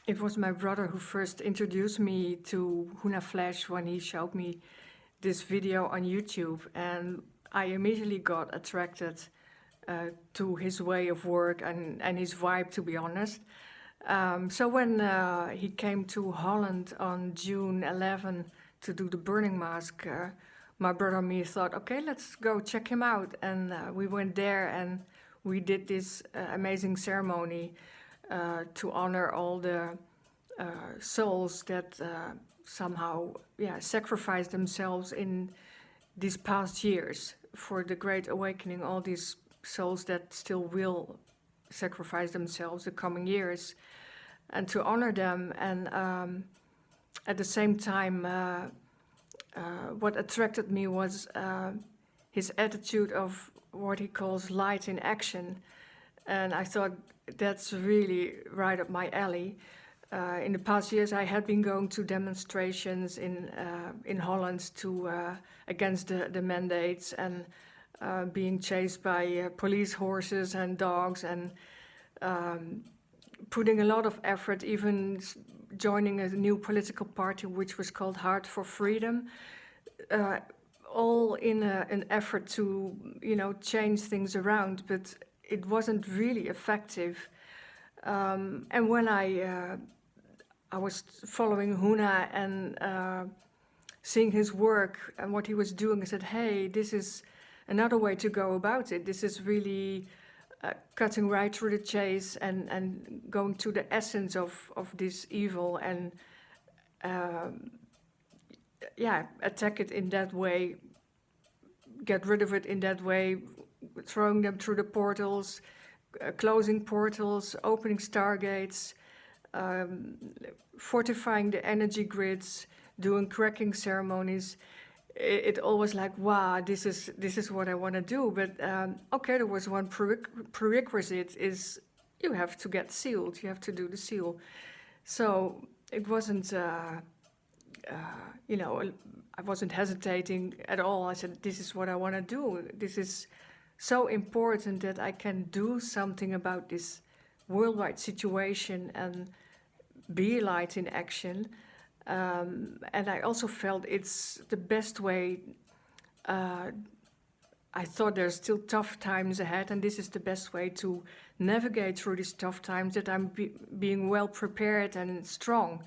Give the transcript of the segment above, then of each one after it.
It was my brother who first introduced me to Huna Flash when he showed me this video on YouTube, and I immediately got attracted to his way of work and his vibe, to be honest. So when he came to Holland on June 11 to do the burning mask, my brother and me thought, okay, let's go check him out. And we went there and we did this amazing ceremony to honor all the souls that somehow sacrificed themselves in these past years for the Great Awakening, all these souls that still will sacrifice themselves the coming years, and to honor them. And at the same time, what attracted me was his attitude of what he calls light in action. And I thought, that's really right up my alley. In the past years, I had been going to demonstrations in Holland against the mandates, and being chased by police horses and dogs, and putting a lot of effort, even joining a new political party which was called Heart for Freedom, all in an effort to change things around, but it wasn't really effective. And when I was following Huna and seeing his work and what he was doing, I said, hey, this is another way to go about it. This is really cutting right through the chase and going to the essence of this evil, and attack it in that way, get rid of it in that way, throwing them through the portals, closing portals, opening stargates, fortifying the energy grids, doing cracking ceremonies. It always like, wow, this is what I want to do. But okay, there was one prerequisite, is you have to get sealed. You have to do the seal. So it wasn't, I wasn't hesitating at all. I said, this is what I want to do. This is so important that I can do something about this worldwide situation and be light in action. And I also felt it's the best way. I thought there's still tough times ahead, and this is the best way to navigate through these tough times, that I'm being well prepared and strong.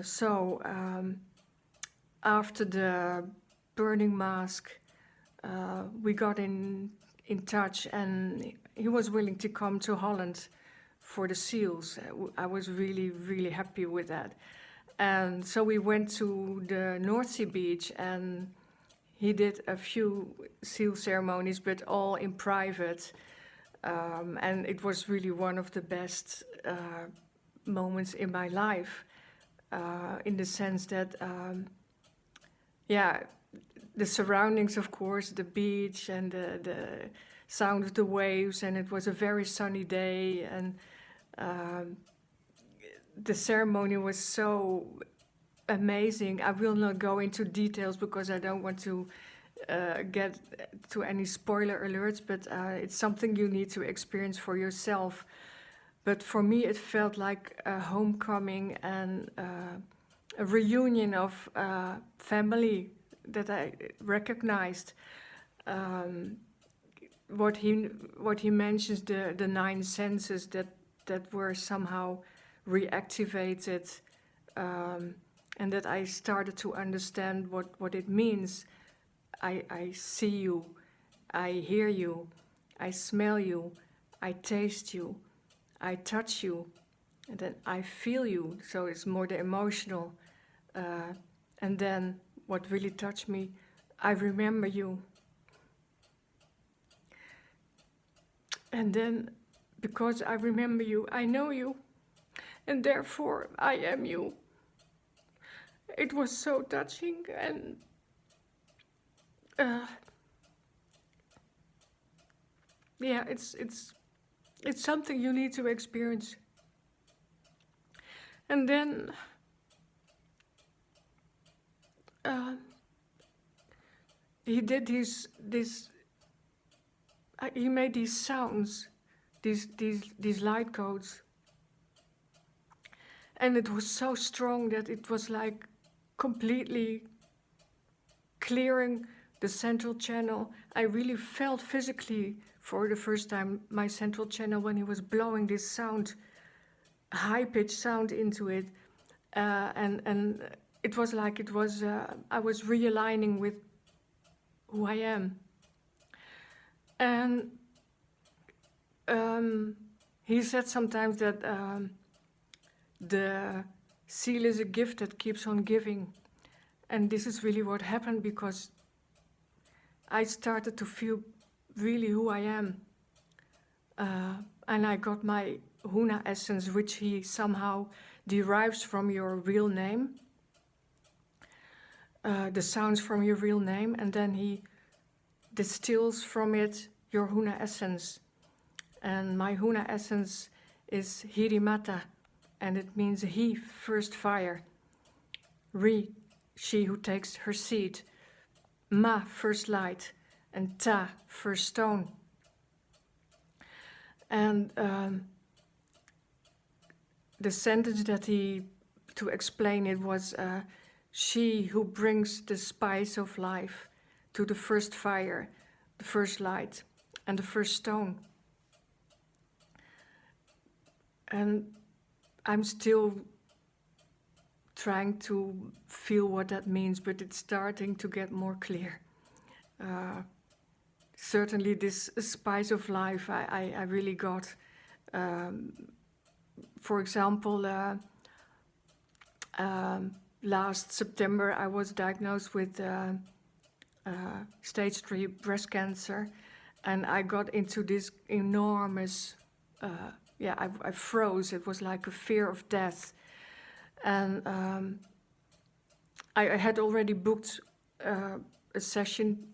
So after the burning mask, we got in touch, and he was willing to come to Holland for the seals. I was really, really happy with that. And so we went to the North Sea beach, and he did a few seal ceremonies, but all in private. And it was really one of the best moments in my life, in the sense that, the surroundings, of course, the beach and the sound of the waves, and it was a very sunny day, and the ceremony was so amazing. I will not go into details because I don't want to get to any spoiler alerts, but it's something you need to experience for yourself. But for me, it felt like a homecoming and a reunion of family that I recognized. What he mentions, the 9 senses that were somehow reactivated, and that I started to understand what it means. I see you, I hear you, I smell you, I taste you, I touch you, and then I feel you. So it's more the emotional. And then what really touched me, I remember you. And then, because I remember you, I know you, and therefore I am you. It was so touching, and it's something you need to experience. And then he did he made these sounds, these light codes, And it was so strong that it was like completely clearing the central channel. I really felt physically for the first time my central channel when he was blowing this sound, high-pitched sound into it. And it was like I was realigning with who I am. And he said sometimes that the seal is a gift that keeps on giving. And this is really what happened, because I started to feel really who I am. And I got my Huna essence, which he somehow derives from your real name, the sounds from your real name, and then he distills from it your Huna essence. And my Huna essence is Hirimata, and it means he, first fire. Ri, she who takes her seat. Ma, first light. And Ta, first stone. And the sentence that to explain it was, she who brings the spice of life to the first fire, the first light, and the first stone. And I'm still trying to feel what that means, but it's starting to get more clear. Certainly this spice of life I really got. For example, last September I was diagnosed with stage 3 breast cancer, and I got into this enormous, I froze. It was like a fear of death. And I had already booked a session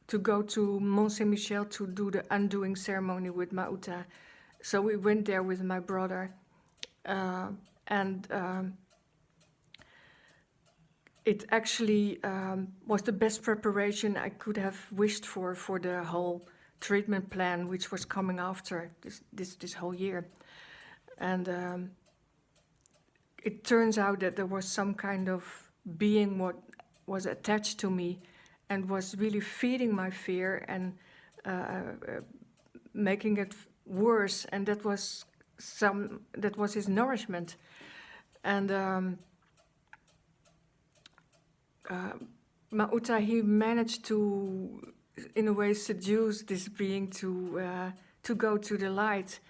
to go to Mont Saint-Michel to do the undoing ceremony with Mauta. So we went there with my brother. It actually was the best preparation I could have wished for the whole treatment plan, which was coming after this whole year. And it turns out that there was some kind of being what was attached to me and was really feeding my fear and making it worse. And that was his nourishment. And Mauta, he managed to, in a way, seduce this being to go to the light,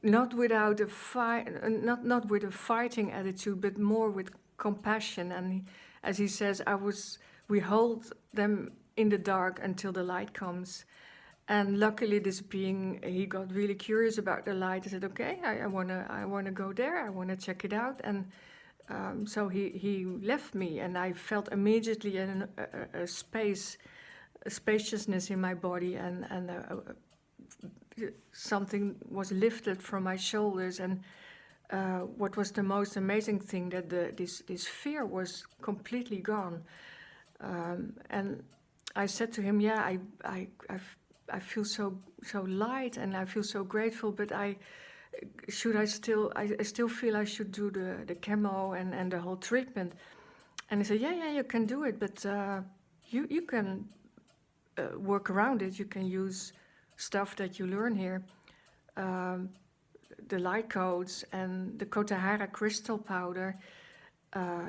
not without a not with a fighting attitude, but more with compassion. And as he says, we hold them in the dark until the light comes. And luckily, this being, he got really curious about the light. I said, okay, I wanna go there. I wanna check it out. And so he left me, and I felt immediately a spaciousness in my body, and something was lifted from my shoulders. And what was the most amazing thing, that this fear was completely gone. And I said to him, yeah, I feel so light, and I feel so grateful, but I still feel I should do the chemo and the whole treatment. And he said, yeah, you can do it, but you can work around it. You can use stuff that you learn here, the light codes and the Kotahara crystal powder.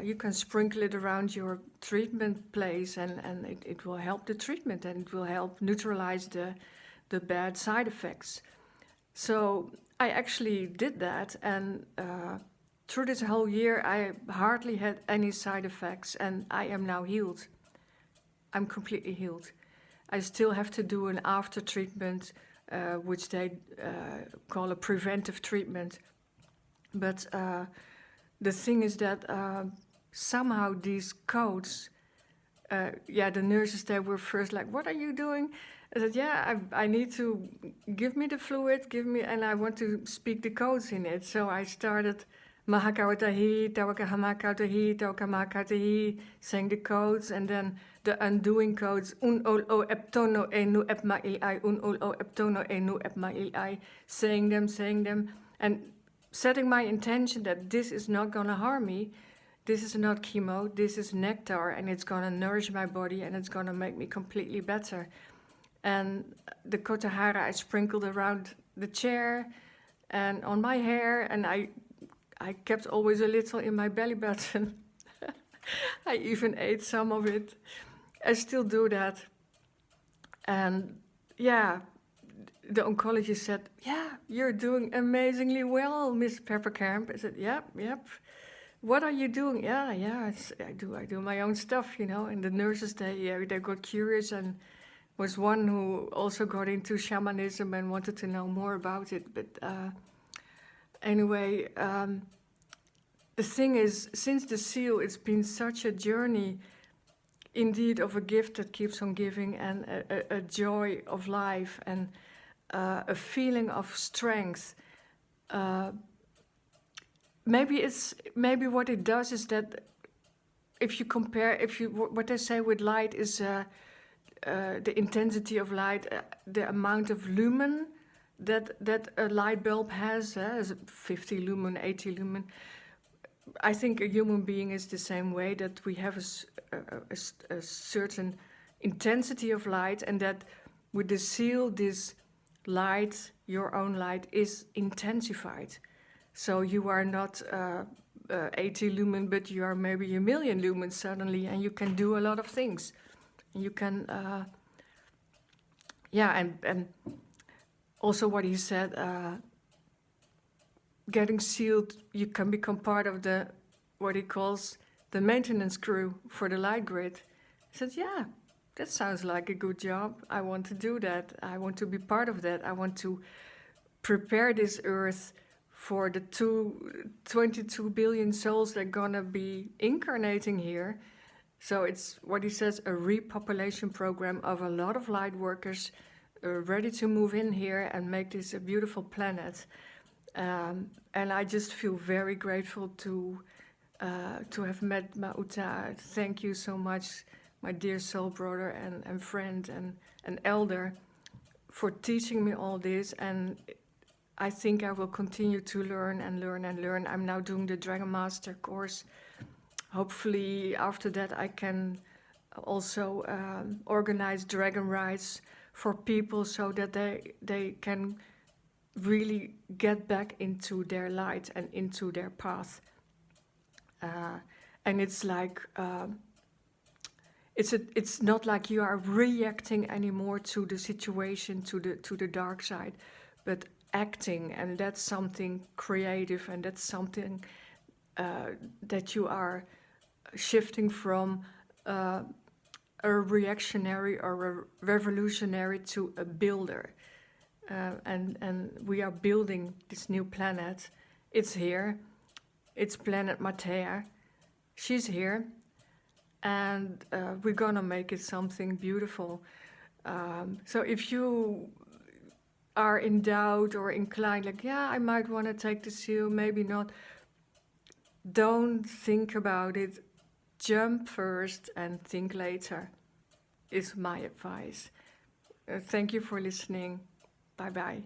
You can sprinkle it around your treatment place, and it will help the treatment, and it will help neutralize the bad side effects. So I actually did that, and through this whole year I hardly had any side effects, and I am now healed. I'm completely healed. I still have to do an after treatment, which they call a preventive treatment. But the thing is that somehow these codes, the nurses, they were first like, what are you doing? I said, I need to give me the fluid, and I want to speak the codes in it. So I started Mahakautahi, Tawakahamakautahi, Tawakamakautahi, saying the codes, and then the undoing codes, Un-ol o eptono enu epma ilai, Un-ol o eptono enu epma ilai, saying them. And setting my intention that this is not going to harm me, this is not chemo, this is nectar, and it's going to nourish my body and it's going to make me completely better. And the Kotahara I sprinkled around the chair and on my hair, and I kept always a little in my belly button. I even ate some of it. I still do that. And yeah, the oncologist said, yeah, you're doing amazingly well, Miss Pepperkamp. I said, yep. What are you doing? Yeah, I do my own stuff, you know. And the nurses, they got curious, and was one who also got into shamanism and wanted to know more about it. But anyway, the thing is, since the seal, it's been such a journey, indeed, of a gift that keeps on giving, and a joy of life, and a feeling of strength. Maybe what it does is that if you compare, what they say with light is the intensity of light, the amount of lumen that a light bulb has, is 50 lumen, 80 lumen. I think a human being is the same way, that we have a certain intensity of light, and that with the seal, this light, your own light, is intensified. So you are not 80 lumen, but you are maybe 1,000,000 lumens suddenly, and you can do a lot of things. You can, and also what he said, getting sealed, you can become part of what he calls the maintenance crew for the light grid. He said, yeah, that sounds like a good job. I want to do that. I want to be part of that. I want to prepare this earth for the 22 billion souls that are gonna be incarnating here. So it's what he says, a repopulation program of a lot of light workers ready to move in here and make this a beautiful planet. And I just feel very grateful to have met Mauta. Thank you so much, my dear soul brother and friend and elder, for teaching me all this. And I think I will continue to learn and learn and learn. I'm now doing the Dragon Master course. Hopefully after that I can also organize dragon rides for people, so that they can really get back into their light and into their path. And it's like, it's not like you are reacting anymore to the situation, to the dark side, but acting, and that's something creative, and that's something that you are shifting from a reactionary or a revolutionary to a builder. And we are building this new planet. It's here. It's planet Matea. She's here. And we're gonna make it something beautiful. So if you are in doubt or inclined, like, yeah, I might want to take the seal, maybe not, don't think about it. Jump first and think later, is my advice. Thank you for listening. Bye-bye.